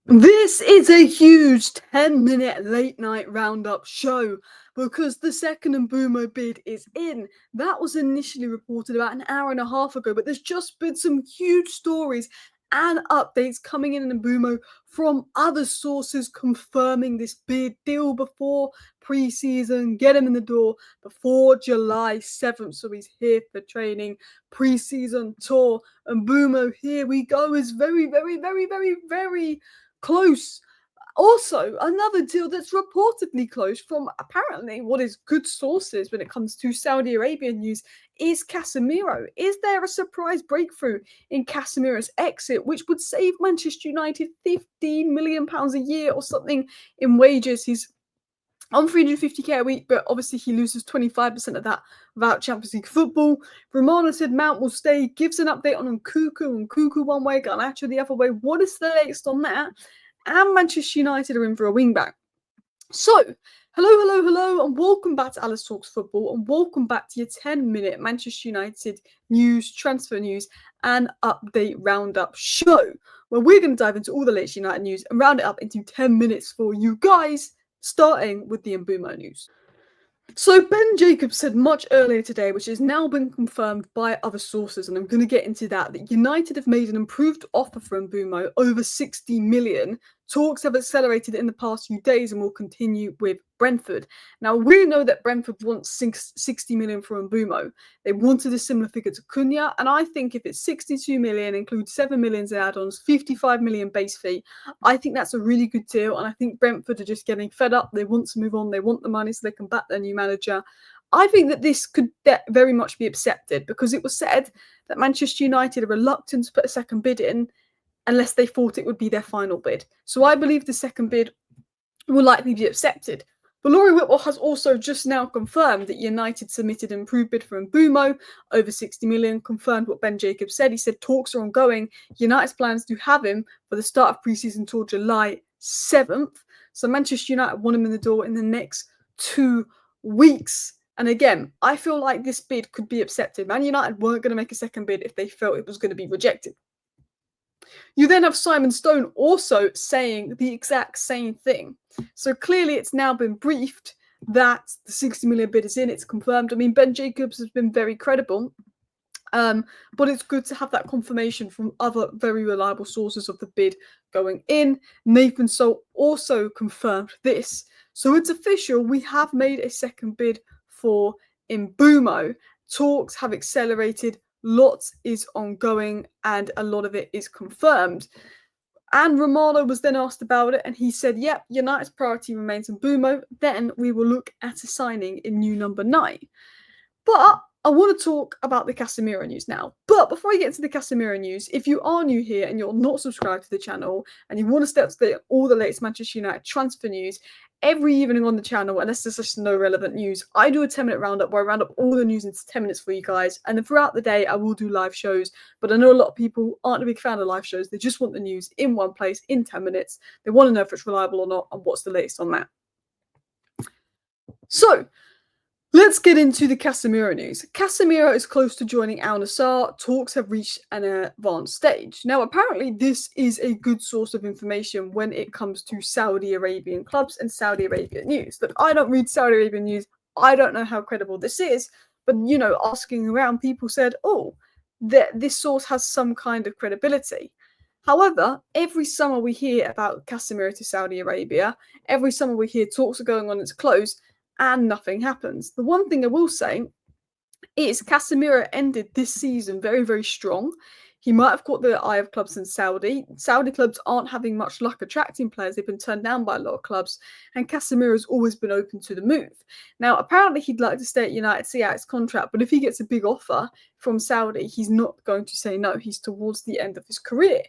This is a huge 10-minute late night roundup show because the second Mbeumo bid is in. That was initially reported about an hour and a half ago, but there's just been some huge stories and updates coming in Mbeumo from other sources confirming this bid deal before pre-season, get him in the door before July 7th. So he's here for training, pre-season tour. Mbeumo, here we go, is very, very, very, very, very close. Also, another deal that's reportedly close from apparently what is good sources when it comes to Saudi Arabian news is Casemiro. Is there a surprise breakthrough in Casemiro's exit, which would save Manchester United £15 million a year or something in wages? He's on 350k a week, but obviously he loses 25% of that without Champions League football. Romano said Mount will stay, gives an update on Nkunku one way, Garnacho the other way. What is the latest on that? And Manchester United are in for a wingback. So, hello, and welcome back to Alice Talks Football, and welcome back to your 10-minute Manchester United news, transfer news, and update roundup show, where we're going to dive into all the latest United news and round it up into 10 minutes for you guys, starting with the Mbeumo news. So Ben Jacobs said much earlier today, which has now been confirmed by other sources, and I'm going to get into that United have made an improved offer for Mbeumo, over 60 million. Talks have accelerated in the past few days and will continue with Brentford. Now, we know that Brentford wants 60 million for Mbeumo. They wanted a similar figure to Cunha, and I think if it's 62 million, includes 7 million in add-ons, 55 million base fee, I think that's a really good deal, and I think Brentford are just getting fed up. They want to move on. They want the money so they can back their new manager. I think that this could very much be accepted because it was said that Manchester United are reluctant to put a second bid in unless they thought it would be their final bid. So I believe the second bid will likely be accepted. But Laurie Whitwell has also just now confirmed that United submitted an improved bid for Mbeumo, over 60 million, confirmed what Ben Jacobs said. He said talks are ongoing. United's plans to have him for the start of pre-season tour July 7th. So Manchester United want him in the door in the next 2 weeks. And again, I feel like this bid could be accepted. Man United weren't going to make a second bid if they felt it was going to be rejected. You then have Simon Stone also saying the exact same thing. So clearly it's now been briefed that the 60 million bid is in, it's confirmed. I mean, Ben Jacobs has been very credible, but it's good to have that confirmation from other very reliable sources of the bid going in. Nathan Salt also confirmed this. So it's official, we have made a second bid for Mbeumo. Talks have accelerated. Lots is ongoing and a lot of it is confirmed. And Romano was then asked about it and he said, yep, United's priority remains Mbeumo. Then we will look at a signing in new number 9. But I want to talk about the Casemiro news now. But before I get into the Casemiro news, if you are new here and you're not subscribed to the channel and you want to stay up to date on all the latest Manchester United transfer news, every evening on the channel, unless there's just no relevant news, I do a 10-minute roundup where I round up all the news into 10 minutes for you guys. And then throughout the day, I will do live shows. But I know a lot of people aren't a big fan of live shows. They just want the news in one place in 10 minutes. They want to know if it's reliable or not and what's the latest on that. So, let's get into the Casemiro news. Casemiro is close to joining Al Nassr. Talks have reached an advanced stage. Now, apparently, this is a good source of information when it comes to Saudi Arabian clubs and Saudi Arabian news. Look, I don't read Saudi Arabian news. I don't know how credible this is. But, you know, asking around, people said, oh, this source has some kind of credibility. However, every summer we hear about Casemiro to Saudi Arabia. Every summer we hear talks are going on, it's closed. And nothing happens. The one thing I will say is Casemiro ended this season very, very strong. He might have caught the eye of clubs in Saudi. Saudi clubs aren't having much luck attracting players. They've been turned down by a lot of clubs. And Casemiro has always been open to the move. Now, apparently he'd like to stay at United, see out his contract. But if he gets a big offer from Saudi, he's not going to say no. He's towards the end of his career.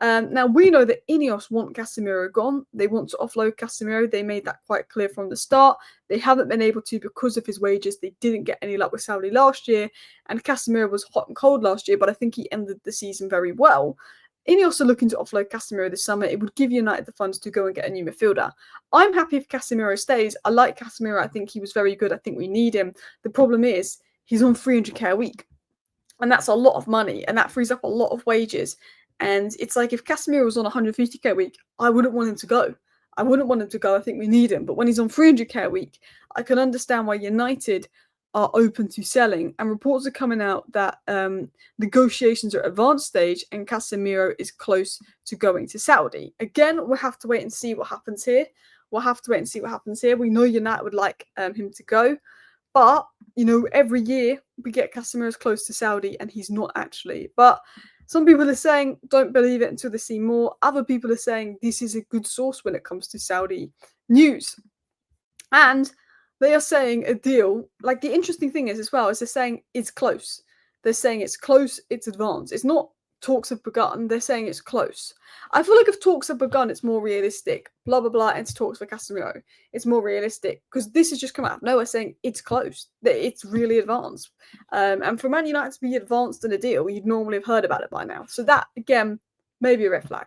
Now, we know that Ineos want Casemiro gone. They want to offload Casemiro. They made that quite clear from the start. They haven't been able to because of his wages. They didn't get any luck with Saudi last year. And Casemiro was hot and cold last year, but I think he ended the season very well. Ineos are looking to offload Casemiro this summer. It would give United the funds to go and get a new midfielder. I'm happy if Casemiro stays. I like Casemiro. I think he was very good. I think we need him. The problem is he's on 300k a week. And that's a lot of money. And that frees up a lot of wages. And it's like if Casemiro was on 150k a week, I wouldn't want him to go. I wouldn't want him to go. I think we need him. But when he's on 300k a week, I can understand why United are open to selling. And reports are coming out that negotiations are at advanced stage and Casemiro is close to going to Saudi. Again, we'll have to wait and see what happens here. We know United would like him to go. But, every year we get Casemiro's close to Saudi and he's not actually. But some people are saying don't believe it until they see more. Other people are saying this is a good source when it comes to Saudi news. And they are saying a deal, like the interesting thing is as well, is they're saying it's close. They're saying it's close, it's advanced. It's not talks have begun, they're saying it's close. I feel like if talks have begun, it's more realistic. Blah, blah, blah, into talks for Casemiro. It's more realistic because this has just come out of nowhere saying it's close. It's really advanced. And for Man United to be advanced in a deal, you'd normally have heard about it by now. So that, again, may be a red flag.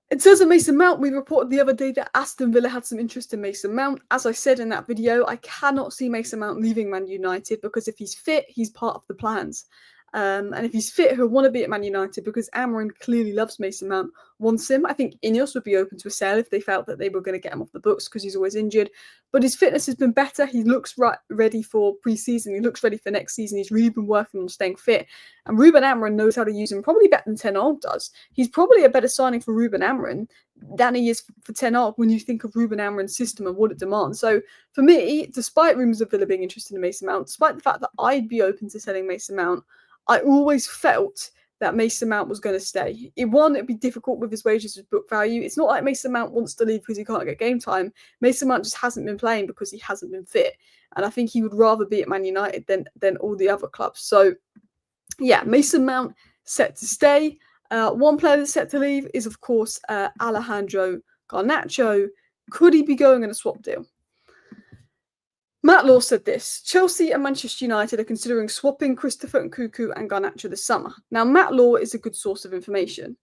In terms of Mason Mount, we reported the other day that Aston Villa had some interest in Mason Mount. As I said in that video, I cannot see Mason Mount leaving Man United because if he's fit, he's part of the plans. And if he's fit, he'll want to be at Man United because Amorim clearly loves Mason Mount, wants him. I think Ineos would be open to a sale if they felt that they were going to get him off the books because he's always injured. But his fitness has been better. He looks ready for pre-season. He looks ready for next season. He's really been working on staying fit. And Ruben Amorim knows how to use him probably better than Ten Hag does. He's probably a better signing for Ruben Amorim than he is for Ten Hag when you think of Ruben Amorim's system and what it demands. So for me, despite rumours of Villa being interested in Mason Mount, despite the fact that I'd be open to selling Mason Mount, I always felt that Mason Mount was going to stay. It'd be difficult with his wages, his book value. It's not like Mason Mount wants to leave because he can't get game time. Mason Mount just hasn't been playing because he hasn't been fit. And I think he would rather be at Man United than all the other clubs. So, yeah, Mason Mount set to stay. One player that's set to leave is, of course, Alejandro Garnacho. Could he be going in a swap deal? Matt Law said this: Chelsea and Manchester United are considering swapping Christopher Nkunku and Garnacho this summer. Now, Matt Law is a good source of information.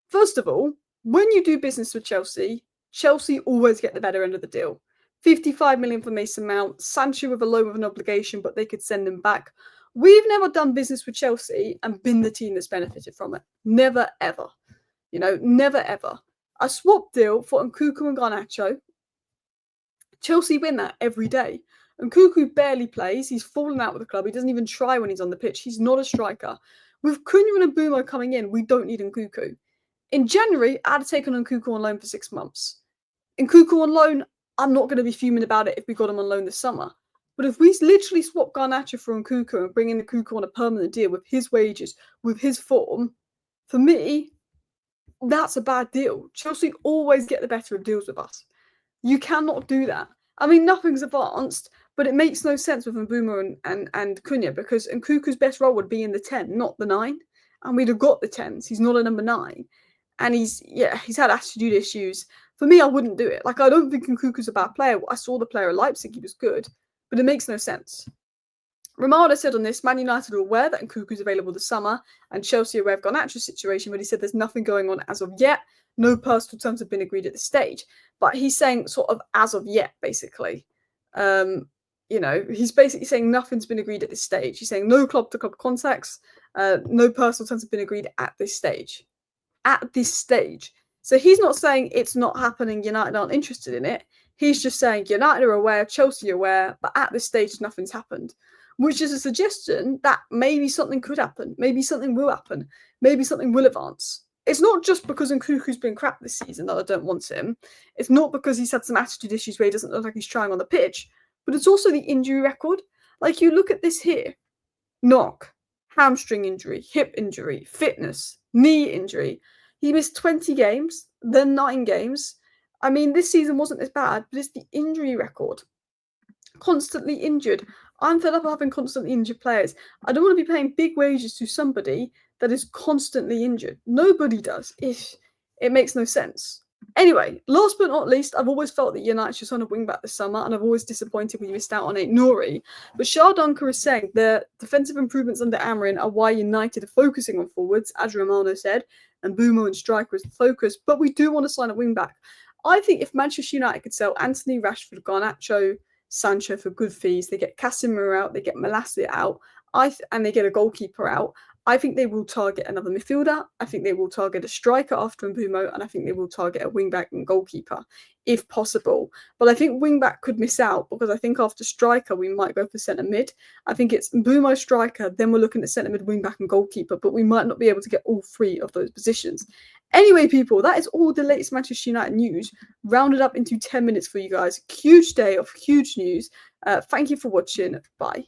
First of all, when you do business with Chelsea, Chelsea always get the better end of the deal. 55 million for Mason Mount, Sancho with a loan of an obligation, but they could send him back. We've never done business with Chelsea and been the team that's benefited from it. Never, ever. Never, ever. A swap deal for Nkunku and Garnacho, Chelsea win that every day. Nkunku barely plays. He's fallen out with the club. He doesn't even try when he's on the pitch. He's not a striker. With Cunha and Mbeumo coming in, we don't need Nkunku. In January, I'd have taken Nkunku on loan for 6 months. Nkunku on loan, I'm not going to be fuming about it if we got him on loan this summer. But if we literally swap Garnacho for Nkunku and bring in Nkunku on a permanent deal with his wages, with his form, for me, that's a bad deal. Chelsea always get the better of deals with us. You cannot do that. I mean, nothing's advanced, but it makes no sense with Mbeumo and Cunha because Nkunku's best role would be in the 10, not the 9. And we'd have got the 10s. He's not a number 9. And he's had attitude issues. For me, I wouldn't do it. Like, I don't think Nkunku's a bad player. I saw the player at Leipzig. He was good. But it makes no sense. Romano said on this, Man United are aware that Nkunku's available this summer and Chelsea are aware of Garnacho's situation, but he said there's nothing going on as of yet. No personal terms have been agreed at this stage. But he's saying sort of as of yet, basically. He's basically saying nothing's been agreed at this stage. He's saying no club-to-club contacts, no personal terms have been agreed at this stage. At this stage. So he's not saying it's not happening, United aren't interested in it. He's just saying United are aware, Chelsea are aware, but at this stage nothing's happened. Which is a suggestion that maybe something could happen. Maybe something will happen. Maybe something will advance. It's not just because Nkunku's been crap this season that I don't want him. It's not because he's had some attitude issues where he doesn't look like he's trying on the pitch. But it's also the injury record. Like, you look at this here. Knock, hamstring injury, hip injury, fitness, knee injury. He missed 20 games, then 9 games. I mean, this season wasn't this bad, but it's the injury record. Constantly injured. I'm fed up of having constantly injured players. I don't want to be paying big wages to somebody that is constantly injured. Nobody does. It makes no sense. Anyway, last but not least, I've always felt that United should sign a wing-back this summer, and I've always disappointed when you missed out on it, Nori. But Shah Dunker is saying the defensive improvements under Amorim are why United are focusing on forwards, as Romano said, and Mbeumo and striker is the focus, but we do want to sign a wing-back. I think if Manchester United could sell Anthony, Rashford, Garnacho, Sancho for good fees, they get Casemiro out, they get Malacia out, and they get a goalkeeper out, I think they will target another midfielder. I think they will target a striker after Mbeumo, and I think they will target a wing-back and goalkeeper, if possible. But I think wing-back could miss out because I think after striker, we might go for centre-mid. I think it's Mbeumo striker, then we're looking at centre-mid, wing-back and goalkeeper, but we might not be able to get all three of those positions. Anyway, people, that is all the latest Manchester United news, rounded up into 10 minutes for you guys. Huge day of huge news. Thank you for watching. Bye.